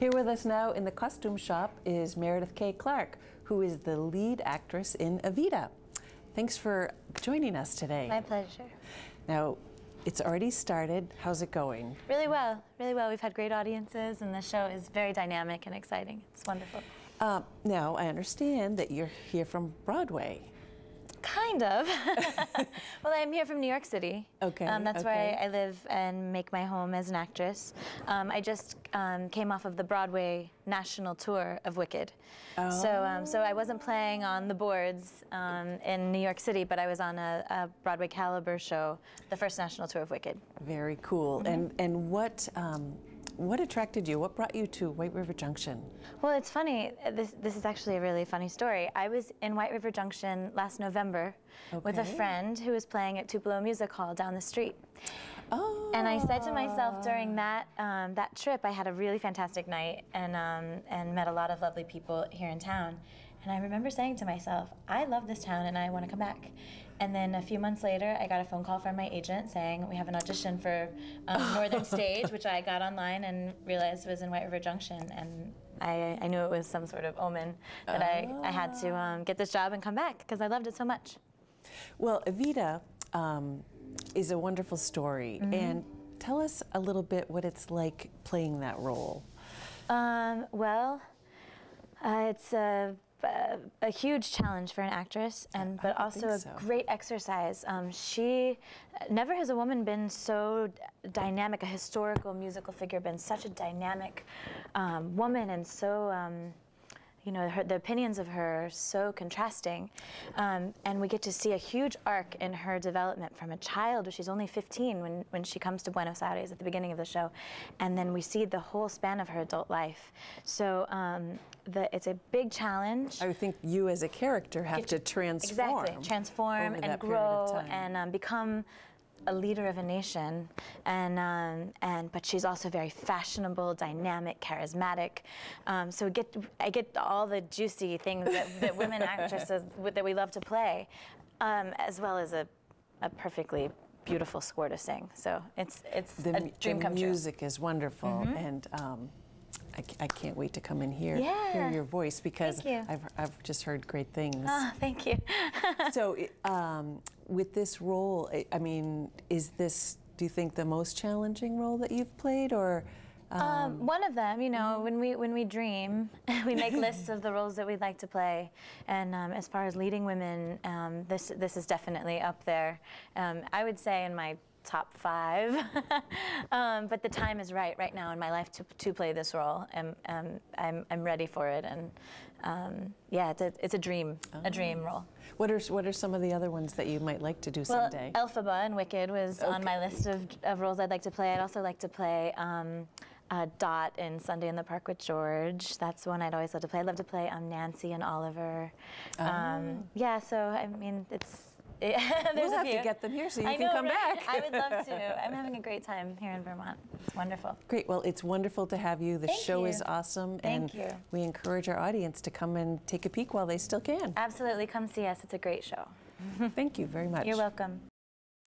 Here with us now in the costume shop is Merideth K. Clark, who is the lead actress in Evita. Thanks for joining us today. My pleasure. Now, it's already started. How's it going? Really well, really well. We've had great audiences, and the show is very dynamic and exciting. It's wonderful. Now, I understand that you're here from Broadway. Kind of. Well, I'm here from New York City. Okay. That's where I live and make my home as an actress. I just came off of the Broadway national tour of Wicked. Oh. So I wasn't playing on the boards in New York City, but I was on a Broadway caliber show, the first national tour of Wicked. Very cool. Mm-hmm. And what attracted you? What brought you to White River Junction? Well, it's funny. This is actually a really funny story. I was in White River Junction last November with a friend who was playing at Tupelo Music Hall down the street. Oh. And I said to myself during that trip, I had a really fantastic night and met a lot of lovely people here in town. And I remember saying to myself, I love this town and I want to come back. And then a few months later, I got a phone call from my agent saying we have an audition for Northern Stage, which I got online and realized was in White River Junction. And I knew it was some sort of omen that I had to get this job and come back because I loved it so much. Well, Evita is a wonderful story. Mm-hmm. And tell us a little bit what it's like playing that role. It's a huge challenge for an actress, but also a great exercise. Never has a woman been so dynamic, a historical musical figure, been such a dynamic woman, and so, you know, the opinions of her are so contrasting. And we get to see a huge arc in her development from a child. She's only 15 when she comes to Buenos Aires at the beginning of the show. And then we see the whole span of her adult life. So it's a big challenge. I think you as a character have to transform. Exactly, transform and grow and become a leader of a nation, but she's also very fashionable, dynamic, charismatic. So I get all the juicy things that women actresses that we love to play, as well as a perfectly beautiful score to sing. So it's a dream come true. The music is wonderful, mm-hmm. and I can't wait to come and hear your voice because I've just heard great things. Oh, thank you. So with this role, I mean, is this, do you think, the most challenging role that you've played, or? One of them, you know, when we dream, we make lists of the roles that we'd like to play, and as far as leading women, this is definitely up there. I would say in my top 5, but the time is right now in my life to play this role, and I'm ready for it, and yeah, it's a dream role. What are some of the other ones that you might like to do someday? Well, Elphaba and Wicked was on my list of roles I'd like to play. I'd also like to play Dot in Sunday in the Park with George. That's one I'd always love to play. I'd love to play Nancy and Oliver. Yeah, so I mean, there's we'll have to get them here so you can come back. I would love to. I'm having a great time here in Vermont. It's wonderful. Great. Well, it's wonderful to have you. The show is awesome. Thank you. We encourage our audience to come and take a peek while they still can. Absolutely. Come see us. It's a great show. Thank you very much. You're welcome.